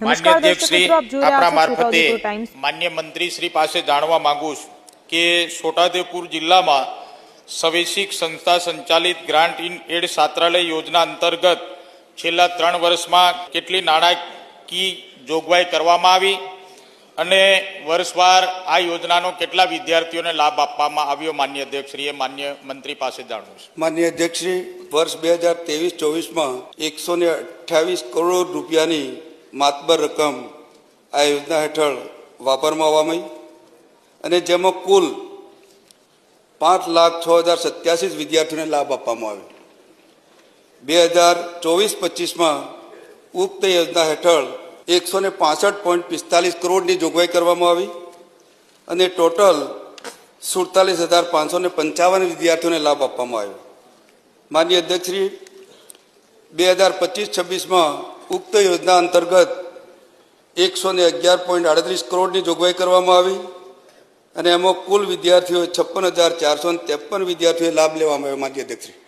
માન્ય અધ્યક્ષ શ્રી, આપણા મારફતે ટાઈમ્સ માન્ય મંત્રી શ્રી પાસે જાણવા માંગુ છું કે છોટાઉદેપુર જિલ્લામાં સ્વૈચ્છિક સંસ્થા સંચાલિત ગ્રાન્ટ ઇન એડ છાત્રાલય યોજના અંતર્ગત છેલ્લા 3 વર્ષમાં કેટલી નાણાકીય જોગવાઈ કરવામાં આવી અને વર્ષવાર આ યોજનાનો કેટલા વિદ્યાર્થીઓને લાભ આપવામાં આવ્યો? માન્ય અધ્યક્ષશ્રીએ માન્ય મંત્રી પાસે જાણવું છે. માન્ય અધ્યક્ષશ્રી, વર્ષ 2023-24માં 128 કરોડ રૂપિયાની માતબર રકમ આ યોજના હેઠળ વાપરવામાં આવી અને જેમાં કુલ 5,06,087 વિદ્યાર્થીઓને લાભ આપવામાં આવ્યો. 2024-25માં ઉક્ત યોજના હેઠળ 165.45 કરોડની જોગવાઈ કરવામાં આવી અને ટોટલ 47,555 વિદ્યાર્થીઓને લાભ આપવામાં આવ્યો. માન્ય અધ્યક્ષશ્રી, 2025-26માં ઉક્ત યોજના અંતર્ગત 111.38 કરોડની જોગવાઈ કરવામાં આવી અને એમાં કુલ વિદ્યાર્થીઓ 56,453 વિદ્યાર્થીઓએ લાભ લેવામાં આવ્યો. માન્ય અધ્યક્ષશ્રી.